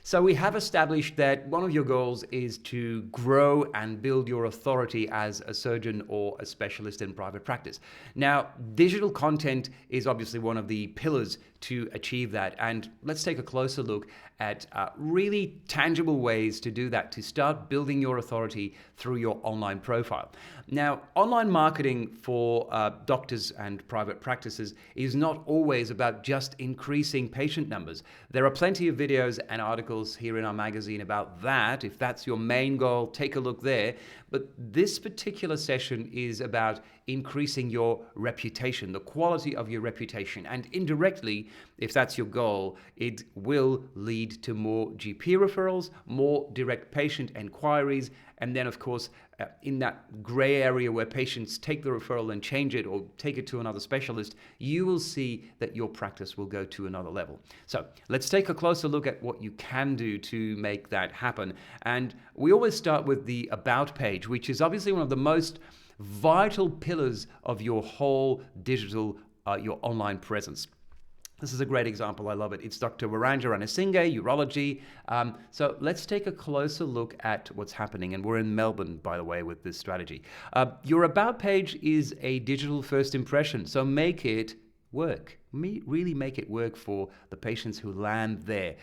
So we have established that one of your goals is to grow and build your authority as a surgeon or a specialist in private practice. Now, digital content is obviously one of the pillars to achieve that. And let's take a closer look at really tangible ways to do that, to start building your authority through your online profile. Now, online marketing for doctors and private practices is not always about just increasing patient numbers. There are plenty of videos and articles here in our magazine about that. If that's your main goal, take a look there. But this particular session is about increasing your reputation, the quality of your reputation. And indirectly, if that's your goal, it will lead to more GP referrals, more direct patient inquiries, and then, of course, in that gray area where patients take the referral and change it or take it to another specialist, you will see that your practice will go to another level. So let's take a closer look at what you can do to make that happen. And we always start with the About page, which is obviously one of the most vital pillars of your whole digital, your online presence. This is a great example. I love it. It's Dr. Waranja Ranasinghe, urology. So let's take a closer look at what's happening. And we're in Melbourne, by the way, with this strategy. Your About page is a digital first impression. So make it work. Really make it work for the patients who land there.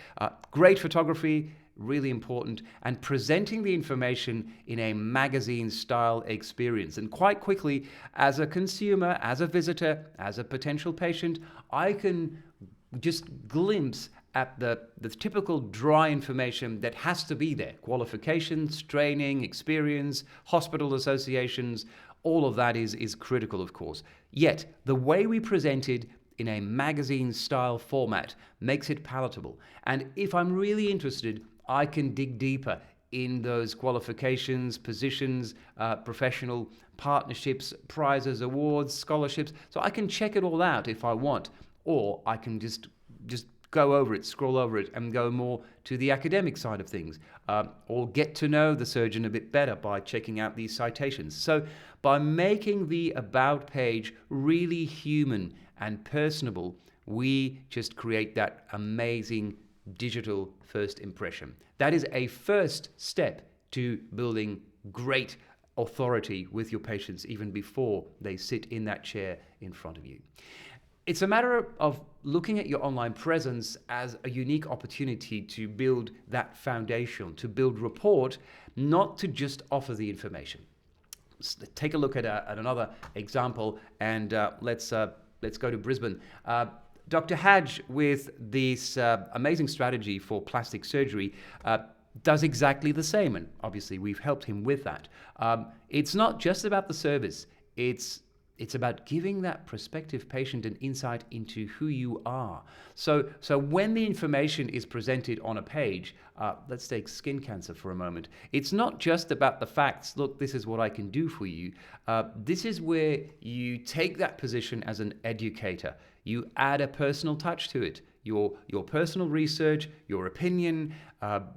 Great photography, really important, and presenting the information in a magazine style experience. And quite quickly, as a consumer, as a visitor, as a potential patient, I can just glimpse at the typical dry information that has to be there. Qualifications, training, experience, hospital associations, all of that is critical, of course. Yet, the way we present it in a magazine style format makes it palatable. And if I'm really interested, I can dig deeper in those qualifications, positions, professional partnerships, prizes, awards, scholarships. So I can check it all out if I want, or I can just go over it, scroll over it, and go more to the academic side of things, or get to know the surgeon a bit better by checking out these citations. So by making the About page really human and personable, we just create that amazing digital first impression. That is a first step to building great authority with your patients even before they sit in that chair in front of you. It's a matter of looking at your online presence as a unique opportunity to build that foundation, to build rapport, not to just offer the information. Let's take a look at another example, and let's go to Brisbane. Dr. Hadj, with this amazing strategy for plastic surgery, does exactly the same, and obviously we've helped him with that. It's not just about the service, it's about giving that prospective patient an insight into who you are. So when the information is presented on a page, let's take skin cancer for a moment. It's not just about the facts, look, this is what I can do for you. This is where you take that position as an educator. You add a personal touch to it. Your personal research, your opinion,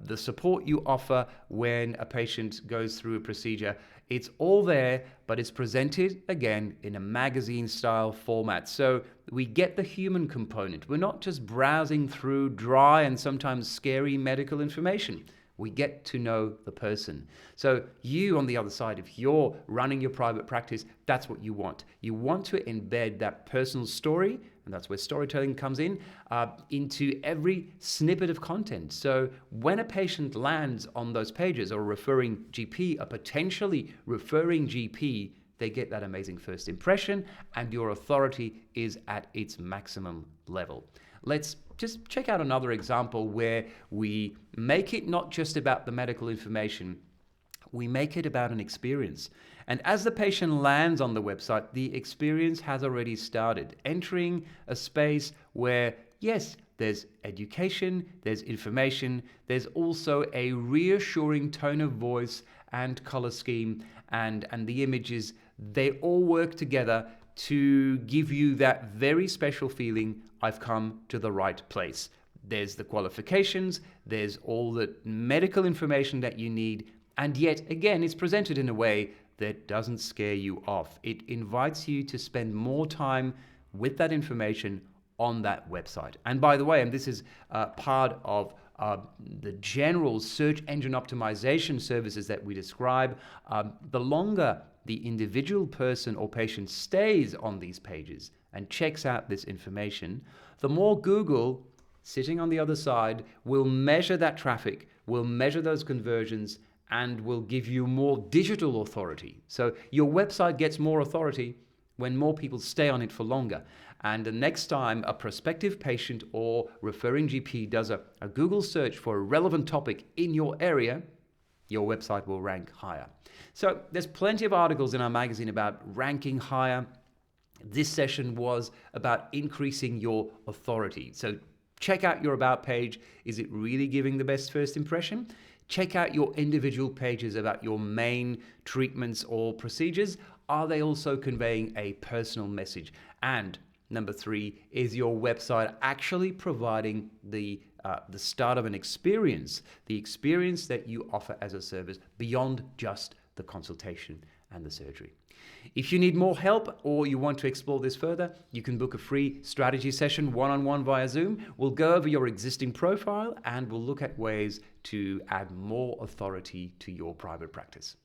the support you offer when a patient goes through a procedure. It's all there, but it's presented, again, in a magazine-style format. So we get the human component. We're not just browsing through dry and sometimes scary medical information. We get to know the person. So you, on the other side, if you're running your private practice, that's what you want. You want to embed that personal story, and that's where storytelling comes in, into every snippet of content. So when a patient lands on those pages, or a referring GP, a potentially referring GP, they get that amazing first impression, and your authority is at its maximum level. Let's just check out another example where we make it not just about the medical information, we make it about an experience. And as the patient lands on the website, the experience has already started, entering a space where, yes, there's education, there's information, there's also a reassuring tone of voice and color scheme, and the images, they all work together to give you that very special feeling, I've come to the right place. There's the qualifications, there's all the medical information that you need, and yet, again, it's presented in a way that doesn't scare you off. It invites you to spend more time with that information on that website. And by the way, and this is part of the general search engine optimization services that we describe, the longer the individual person or patient stays on these pages and checks out this information, the more Google, sitting on the other side, will measure that traffic, will measure those conversions, and will give you more digital authority. So your website gets more authority when more people stay on it for longer. And the next time a prospective patient or referring GP does a Google search for a relevant topic in your area, your website will rank higher. So there's plenty of articles in our magazine about ranking higher. This session was about increasing your authority. So check out your About page. Is it really giving the best first impression? Check out your individual pages about your main treatments or procedures. Are they also conveying a personal message? And number 3, is your website actually providing the start of an experience, the experience that you offer as a service beyond just the consultation and the surgery? If you need more help or you want to explore this further, you can book a free strategy session one-on-one via Zoom. We'll go over your existing profile and we'll look at ways to add more authority to your private practice.